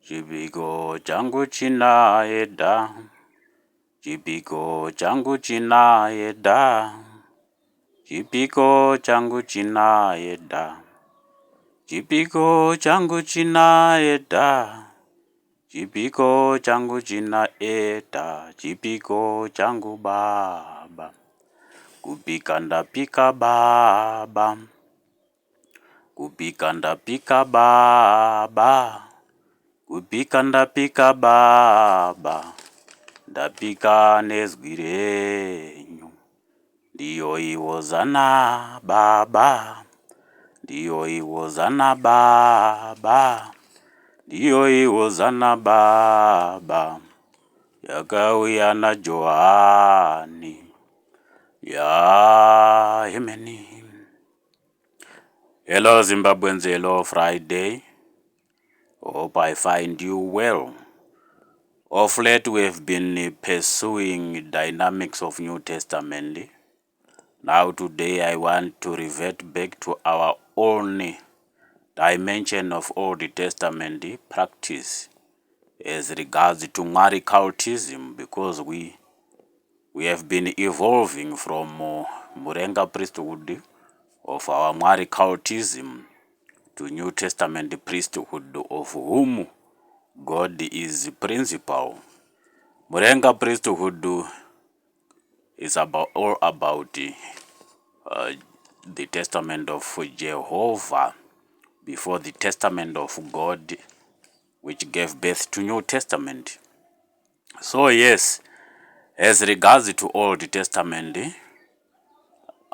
Chipiko changu chinaenda, chipiko changu chinaenda, chipiko changu chinaenda, chipiko changu chinaenda, chipiko changu chinaenda, chipiko changu baba, kupika ndapika baba, kupika ndapika baba, kupika ndapika baba, ndapika nezwi renyu, ndiyo iwo zana baba, ndiyo iwo zana baba, ndiyo iwo zana baba, yakauya na Johani, ya hemeni. Hello Zimbabweans, hello Friday. Hope I find you well. Of late we have been pursuing dynamics of New Testament. Now today I want to revert back to our own dimension of Old Testament practice as regards to Mwari cultism, because we have been evolving from Murenga priesthood of our Mwari cultism to New Testament priesthood of whom God is principal. Murenga priesthood is all about the testament of Jehovah before the testament of God, which gave birth to New Testament. So yes, as regards to Old Testament,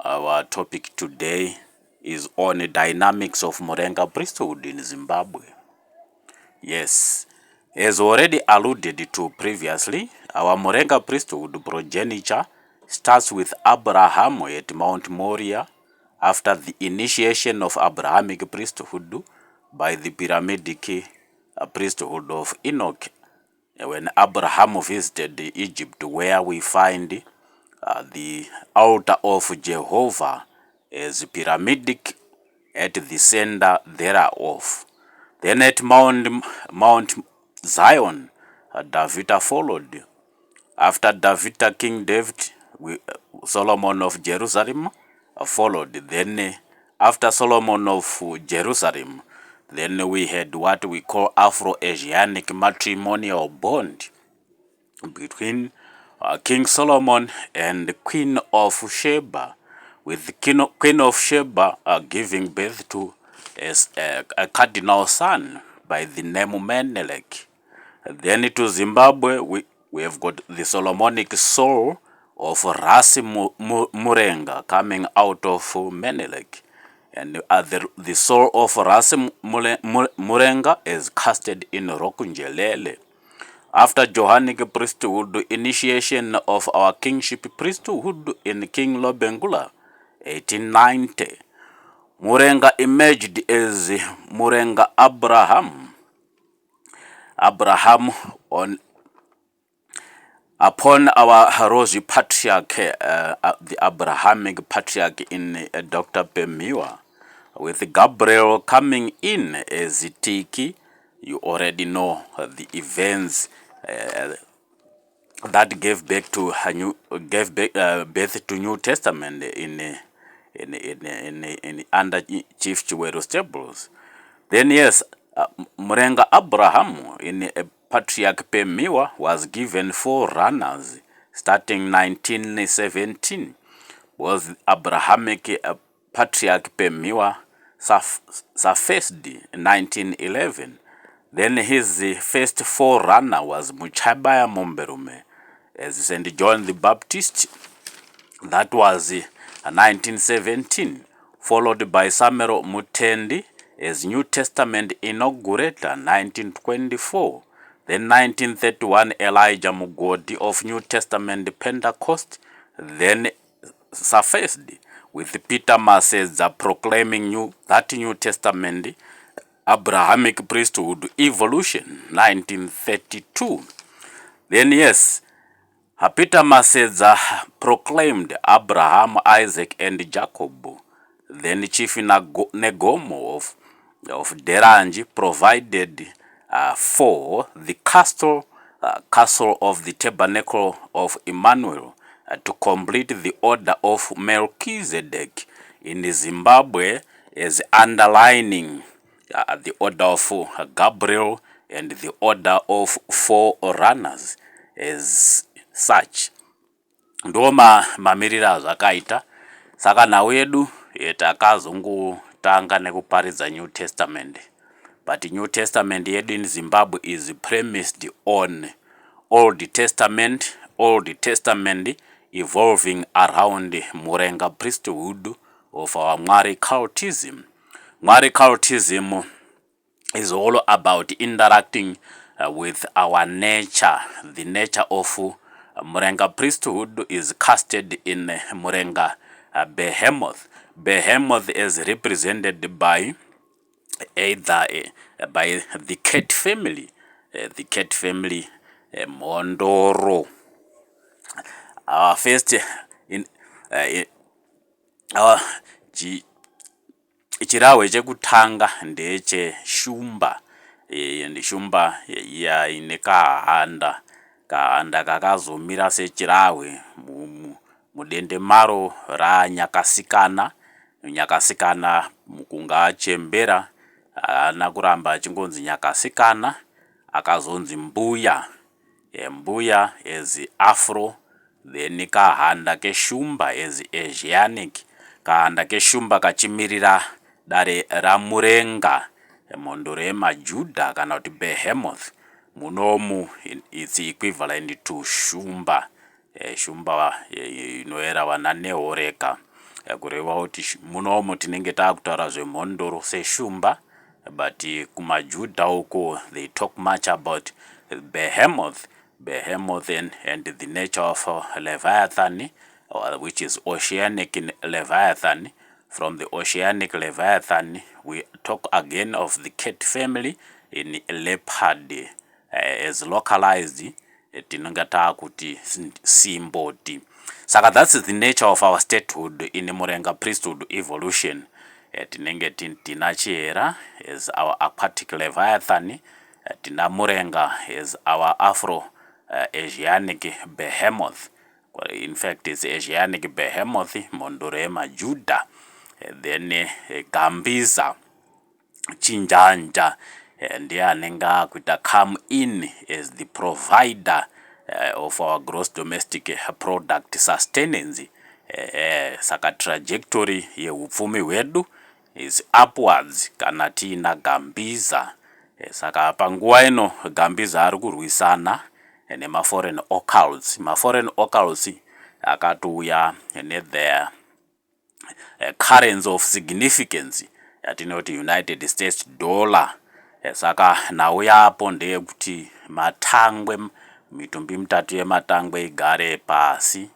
our topic today is on the dynamics of Murenga priesthood in Zimbabwe. Yes, as already alluded to previously, our Murenga priesthood progeniture starts with Abraham at Mount Moriah after the initiation of Abrahamic priesthood by the Pyramidic priesthood of Enoch. When Abraham visited Egypt, where we find the altar of Jehovah as pyramidic at the center thereof. Then at Mount Zion, David followed. After David, King David, Solomon of Jerusalem followed. Then after Solomon of Jerusalem, then we had what we call Afro-Asianic matrimonial bond between King Solomon and Queen of Sheba, with Queen of Sheba giving birth to a cardinal son by the name Menelik. Then to Zimbabwe, we have got the Solomonic soul of Rasi Murenga coming out of Menelik. And the soul of Rasi Murenga is casted in Rokunjelele. After Johanic priesthood, initiation of our kingship priesthood in King Lobengula, 1890, Murenga emerged as Murenga Abraham. Upon our Rosy patriarch, the Abrahamic patriarch in Dr. Pemiwa, with Gabriel coming in as Tiki. You already know the events that gave birth to New Testament in under Chief Chiweru Staples. Then yes, Murenga Abraham in Patriarch Pemiwa was given 4 runners starting 1917. Was Abrahamic Patriarch Pemiwa surfaced in 1911. Then his first forerunner was Muchabaya Momberume as St. John the Baptist. That was 1917, followed by Samuel Mutendi as New Testament inaugurator 1924. Then 1931, Elijah Mugodi of New Testament Pentecost then surfaced, with Peter Maseza proclaiming that New Testament Abrahamic priesthood evolution 1932. Then yes, Peter Maseza proclaimed Abraham, Isaac and Jacob. Then Chief Negomo of Deranji provided 4, the castle of the Tabernacle of Emmanuel, to complete the order of Melchizedek in Zimbabwe, is underlining the order of Gabriel and the order of forerunners as such. Ndo mamirira azvakaita. Saka nhau yedu takazongotanga nekuparidza New Testament. But New Testament yedu in Zimbabwe is premised on Old Testament evolving around Murenga priesthood of our Mwari cultism. Mwari cultism is all about interacting with our nature. The nature of Murenga priesthood is casted in Murenga behemoth. Behemoth is represented by either by the cat family, Mondoro. Our first in our chirawe chekutanga ndeche shumba, and shumba ya ine kahanda kakazomira sechirawe mudende maro ra Nyakasikana mukunga achembera ana kuramba achingonzi Nyakasikana, akazonzi Mbuya. Mbuya is Afro, then kahanda keshumba is Asianic. Kahanda keshumba kachimirira dare ramurenga mondoro yemaJudha kana kuti behemoth. Munomu it's equivalent to shumba. Shumba inoera wana nehoreka, kureva kuti munomu tinenge takutaura zvemhondoro seshumba, but kumaJudha uko they talk much about behemoth and the nature of Leviathan, which is Oceanic in Leviathan. From the Oceanic Leviathan we talk again of the cat family in leopard, as localized tinonga takuti simboti. Saka that's the nature of our statehood in Murenga priesthood evolution. Tinenge tina Chiera is our aquatic Leviathan, tina Murenga is our Afro Asianic behemoth. In fact, it's Asianic behemoth, mondoro yemaJudha. Then Gambiza Chinjanja, and anenga kuita come in as the provider of our gross domestic product sustenance. Saka trajectory yeupfumi wedu is upwards kana tina Gambiza. Saka panguwa ino Gambiza ari kurwisana nema foreign occults. Foreign occults akatuya their currency of significance yatinoti United States dollar. Saka nawo yapo ndeyekuti matangwe, mitumbi mitatu yematangwe igare pasi.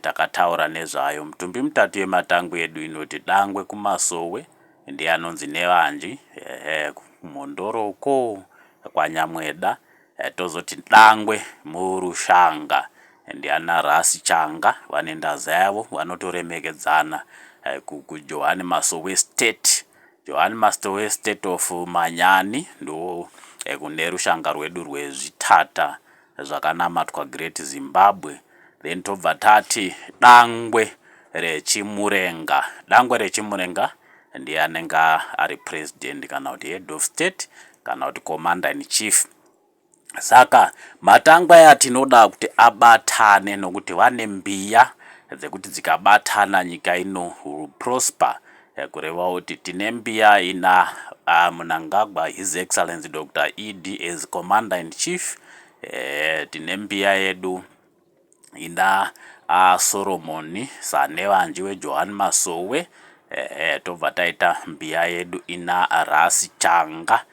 Takataura nezvayo. Mitumbi mitatu yematangwe edu inoti dangwe kumasowe ndiye anonzi Nevanji, Mondoro uko kwaNyamweda, tozoti dangwe murushanga ndiye ana Rasi Changa vane ndaza yavo vanotoremekedzana kuJohani Masowe State. Johani Masowe State of Manyani ndo kune rushanga rwedu rwezvitata zvakanamatwa Great Zimbabwe. Then tobva tati dangwe rechimurenga. Dangwe rechimurenga ndiye anenge ari president kana kuti head of state kana kuti commander in chief. Saka matangwa aya tinoda kuti abatane nokuti vane mbiya dzekuti dzikabatana nyika ino prosper. Kureva kuti tine mbiya ina Mnangagwa His Excellency Dr. ED as commander in chief. Tine mbiya yedu ina Solomon Sanevanji weJohani Masowe. Tobva taita mbiya yedu ina Rasi Changa.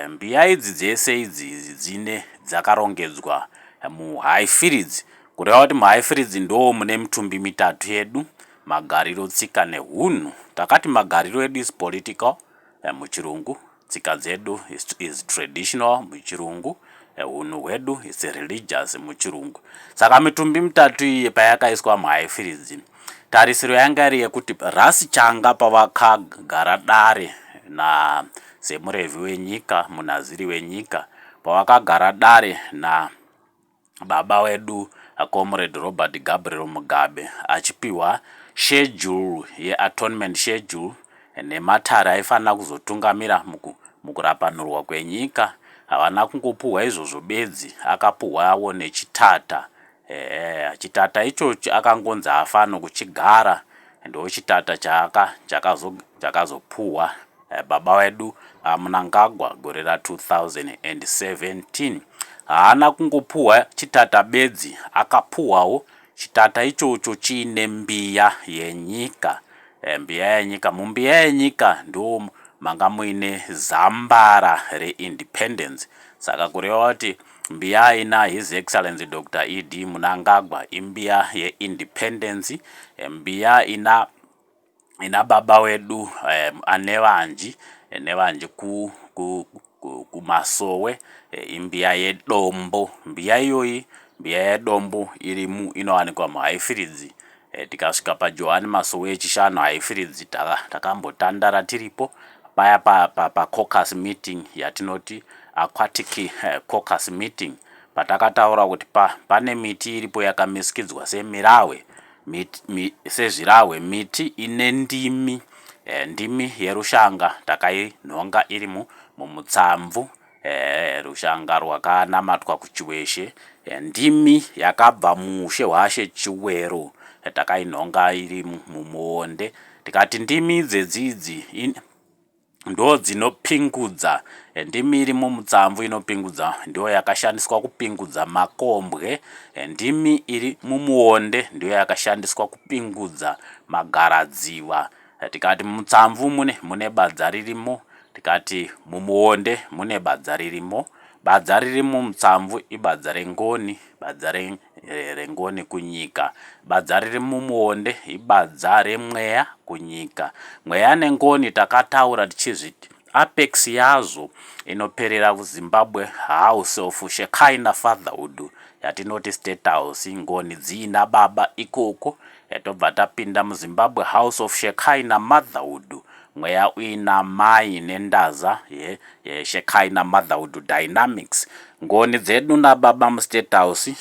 Mbiya idzi dzese idzi dzine dzakarongedzwa muHighfields. Kureva kuti muHighfields ndo mune mitumbi mitatu yedu, magariro, tsika nehunhu. Takati magariro edu is political muchirungu, tsika dzedu is traditional muchirungu, hunhu hwedu is religious muchirungu. Saka mitumbi mitatu iyi payakaiswa muHighfields, tarisiro yanga iri yekuti Rasi Changa pavakagara dare na semurevhi wenyika, munaziri wenyika, pawakagara dare na baba wedu Comrade Robert Gabriel Mugabe achipiwa schedule ye-atonement schedule nematare aifanira kuzotungamira mukurapanurwa kwenyika. Havana kungopuhwa izvozvo bedzi, akapuhwawo nechitata. Chitata ichocho akangonzi afano kuchigara, ndo chitata chakazopuhwa baba wedu Mnangagwa gore ra2017. Haana kungopuhwa chitata bedzi, akapuhwawo chitata ichocho chiine mbiya yenyika. Mbiya yenyika, mumbiya yenyika ndo manga muine zambara re-independence. Saka kureva kuti mbiya ina His Excellency Dr. E.D. Mnangagwa imbiya ye-independence, mbiya ina baba wedu anevanji kumasowe, imbiya yedombo. Mbiya iyoyi, mbiya yedombo inowanikwa muHighfields. Tikasvika paJohani Masowe echishanu Highfields takambotandara tiripo paya pa caucus meeting yatinoti aquatic caucus meeting, patakataura kuti pane miti iripo yakamisikidzwa semirahwe, sezvirahwe, miti ine ndimi, ndimi yerushanga takainhonga iri mumutsamvu, rushanga rwakanamatwa kuChiweshe, ndimi yakabva muushe hwaShe Chiwero, takainhonga iri mumuonde. Tikati ndimi idzidzi ndo dzinopingudza, ndimi iri mumutsamvu inopingudza ndo yakashandiswa kupingudza makombwe, ndimi iri mumuonde ndo yakashandiswa kupingudza magaradziwa. Tikati mumutsamvu mune badza ririmo, tikati mumuonde mune badza ririmo. Badza riri mumutsamvu ibadza rengoni, badza rengoni kunyika. Badza riri mumuonde ibadza remweya kunyika. Mweya nengoni takataura tichizviti apex yazo inoperera kuZimbabwe House of Shekinah Fatherhood, yatinoti State House. Ngoni dziina baba ikoko, yatobva tapinda muZimbabwe House of Shekinah Motherhood, mweya uina mai nendaza Shekinah Motherhood Dynamics. Ngoni dzedu nababa muState House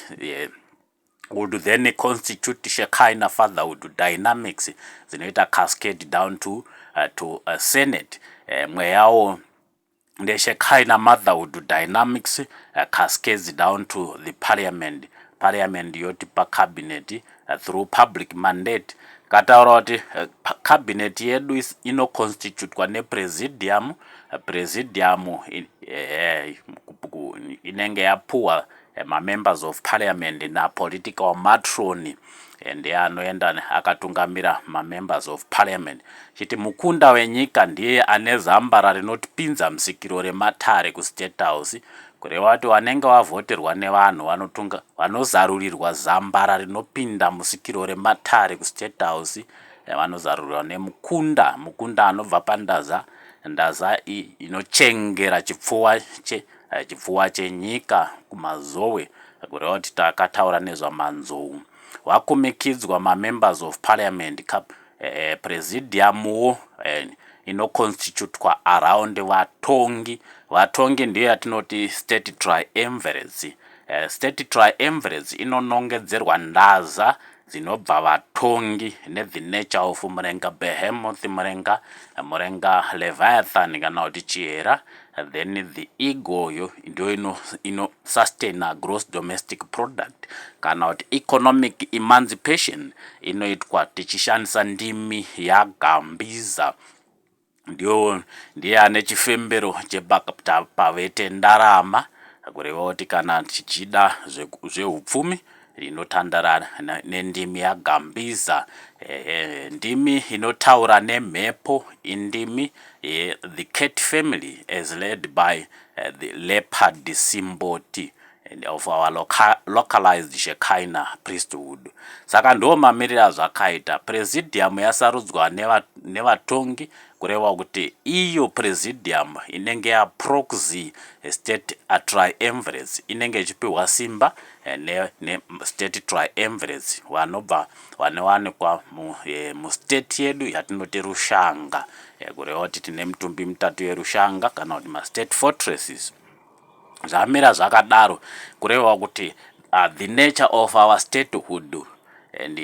would then constitute Shekinah Fatherhood Dynamics, dzinoita cascade down to Senate. Mweyawo the Shekinah Motherhood Dynamics cascades down to the parliament yotipa cabinet through public mandate. Kataura kuti cabinet yedu inoconstitutwa nepresidium. Presidium inenge yapuwa members of parliament na political matron, ndiye anoenda akatungamira members of parliament. Chiti mukunda wenyika ndiye ane zambara rinotipinza musikiro rematare kuState House, kureva kuti vanenge vavhoterwa nevanhu vanozarurirwa zambara rinopinda musikiro rematare kuState House, vanozarurirwa nemukunda anobva pandaza inochengera chipfuwa chenyika kumazowe, kureva kuti takataura nezvamanzou. Wakumikidzwa members of parliament presidium inoconstitutwa around vatongi ndiyo yatinoti state triumvirates. State triumvirates inonongedzerwa ndaza dzinobva vatongi the nature of murenga Behemoth, murenga Leviathan kana kuti Chihera, then the eagle ndio ino sustain a gross domestic product kana kuti economic emancipation inoitwa tichishandisa ndimi yaGambiza. Ndiye ane chifembero chepavete ndarama, kureva kuti kana tichida zveupfumi rinotandara nendimi yaGambiza. Ndimi inotaura nemhepo, indimi the Cat family as led by the leopard Simboti of our localized Shekinah priesthood. Saka ndo mamirira zvakaita. Presidium yasarudzwa nevatongi kureva kuti iyo presidium inenge ya proxy state triumvirates inenge ichipiwa simba ne state triumvirates vanobva vanowanikwa mustate yedu yatinoti Rushanga, kureva kuti tine mitumbi mitatu yerushanga kana kuti ma-state fortresses. Zvamira zvakadaro kureva kuti the nature of our statehood, and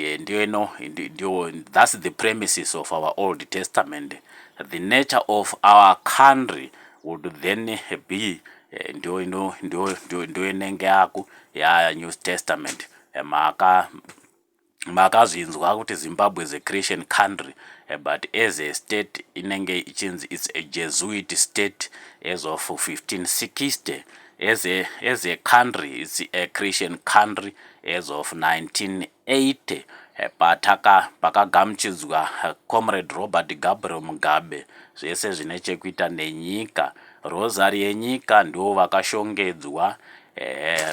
that's the premises of our Old Testament. The nature of our country would then be ndio inenge yako ya New Testament. Makazvinzwa kuti Zimbabwe is a Christian country, but as a state inenge ichinzi it's a Jesuit state as of 1560. As a country, it's a Christian country as of 1980. Pakagamuchidzwa Comrade Robert Gabriel Mugabe zvese zvine chekuita nenyika, rosary yenyika ndo vakashongedzwa,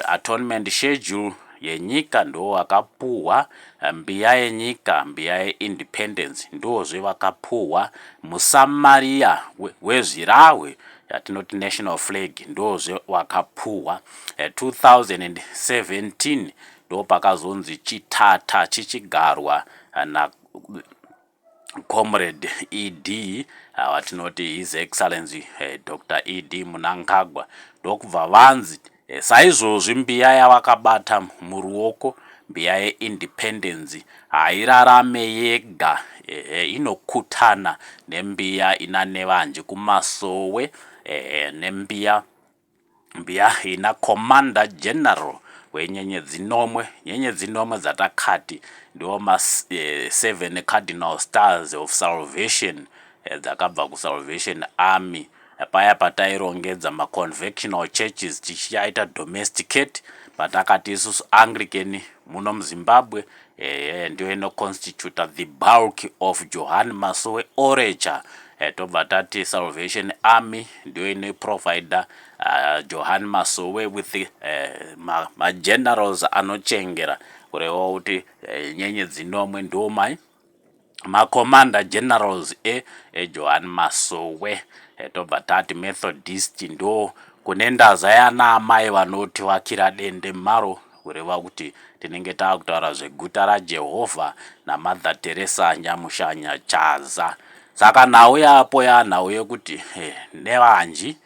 atonement schedule yenyika ndo vakapuhwa, mbiya yenyika, mbiya yeindependence ndozve vakapuhwa, musamaria wezvirahwe yatinoti national flag ndozve wakapuhwa. 2017 ndo pakazonzi chitata chichigarwa na Comrade ED watinoti His Excellency Dr. ED Mnangagwa, ndokubva vanzi saizvozvi mbiya yavakabata muruoko, mbiya yeindependence hairarame yega, inokutana nembiya ina Nevanji kumasowe, nembiya ina Commander General wenyenyedzi nomwe dzatakati ndo ma 7 cardinal stars of salvation dzakabva kuSalvation Army. Paya patairongedza ma-conventional churches tichiaita domesticate, patakati isusu Anglican muno muZimbabwe ndio inoconstituta the bulk of Johan Masowe orature. Tobva tati Salvation Army ndio inoprovider Johan Masowe with ma-generals anochengera, kureva kuti nyenyedzi nomwe ndo ma-commander generals Johan Masowe. Tobva tati Methodist ndo kune ndaza yana amai vanoti vakira dende maro, kureva kuti tinenge taakutaura zveguta raJehovha naMother Teresa Nyamushanya Chaza. Saka nhau yapo yanhau yekuti Nevanji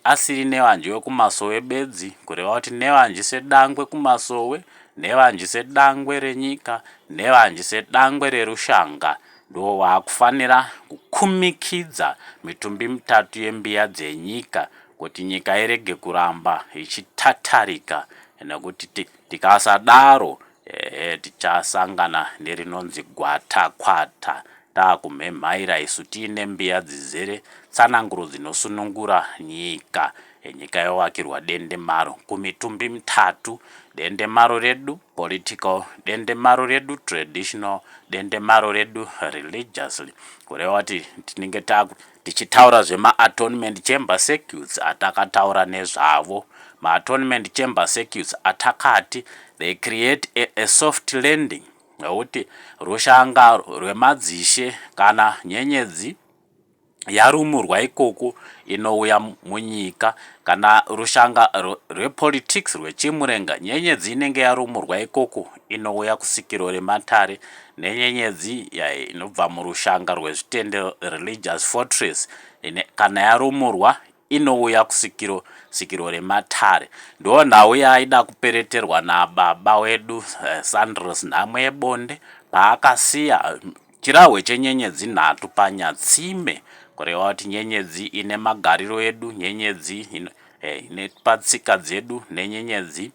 asiri Nevanji wekumasowe bedzi, kureva kuti Nevanji sedangwe kumasowe, Nevanji sedangwe renyika, Nevanji sedangwe rerushanga ndo vakufanira kukumikidza mitumbi mitatu yembiya dzenyika kuti nyika irege kuramba ichitatarika, nekuti tikasadaro tichasangana nerinonzi gwatakwata, taakumhemhaira isu tiine mbiya dzizere tsananguro dzinosunungura nyika. Nyika yovakirwa dendemaro kumitumbi mitatu: dendemaro redu political, dendemaro redu traditional, dendemaro redu religiously. Kureva kuti tinenge tichitaura zvema-atonement chamber circuits atakataura nezvavo. Ma-atonement chamber circuits atakati they create a soft landing, nekuti rushanga rwemadzishe kana nyenyedzi yarumurwa ikoko inouya munyika, kana rushanga rwepolitics rwechimurenga, nyenyedzi inenge yarumurwa ikoko inouya kusikiro rematare, nenyenyedzi inobva murushanga rwezvitendero religious fortress kana yarumurwa inouya kusikiro rematare. Ndo nhau yaida kupereterwa nababa wedu Sandros Nhamwe Ebonde paakasiya chirahwe chenyenyedzi nhatu Panyatsime, kureva kuti nyenyedzi ine magariro edu, nyenyedzi ine patsika dzedu, nenyenyedzi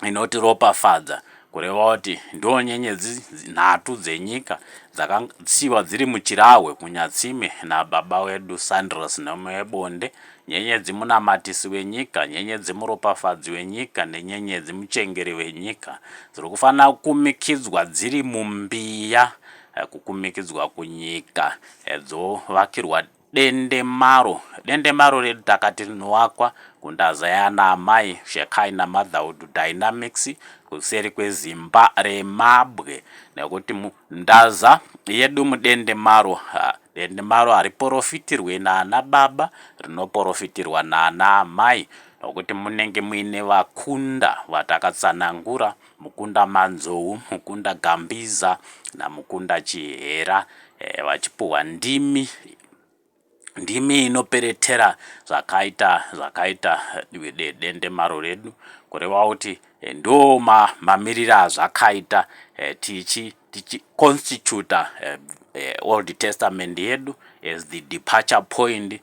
inoti ropafadza, kureva kuti ndo nyenyedzi nhatu dzenyika dzakasiyiwa dziri muchirahwe Kunyatsime nababa wedu Sandros Nhamwe Ebonde. Nyenyedzi munamatisi wenyika, nyenyedzi muropafadzi wenyika, nenyenyedzi muchengeri wenyika dziri kufanira kukumikidzwa dziri mumbiya kukumikidzwa kunyika dzovakirwa dendemaro. Dendemaro redu takati rinowakwa kundaza yana amai Shekinah Motherhood Dynamics kuseri kwezimba remabwe, nekuti ndaza yedu mudendemaro, dendemaro hariprofitirwe naana baba, rinoprofitirwa naana amai, nokuti munenge muine vakunda vatakatsanangura, Mukunda Manzou, Mukunda Gambiza naMukunda Chihera, vachipuhwa ndimi inoperetera zvakaita dendemaro redu, kureva kuti ndo mamiriro azvakaita tichi constituta Old Testament yedu as the departure point,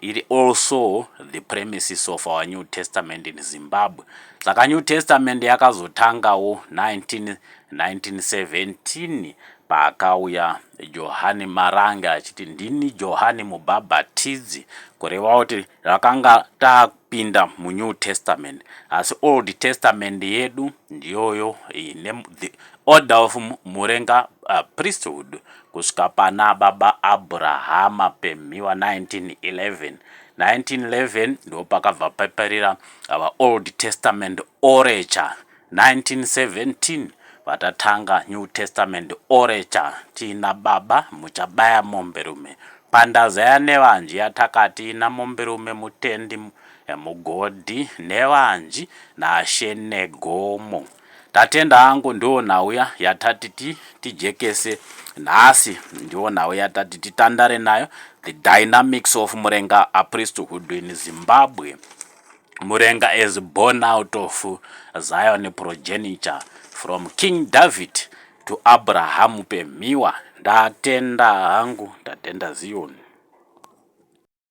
iri also the premises of our New Testament in Zimbabwe. Saka New Testament yakazotangawo 1917 paakauya Johani Maranga achiti ndini Johani Mubhabhatidzi, kureva kuti rakanga tapinda muNew Testament, asi Old Testament yedu ndiyoyo ine the order of murenga priesthood kusvika pana baba Abrahama pemhiwa 1911 ndo pakabva paparira Old Testament orature. 1917 vatatanga New Testament orature, tina baba muchabaya momberume. Pandaza yanevanji yatakati ina momberume mutendi mugodhi nevanji nashe negomo. Tatenda hangu ndo nauya yatati tijekese nhasi, ndo nauya yatati titandare nayo the dynamics of murenga priesthood in Zimbabwe. Murenga is born out of Zion progeniture from King David to Abraham pemhiwa. Ndatenda hangu, ndatenda Zion.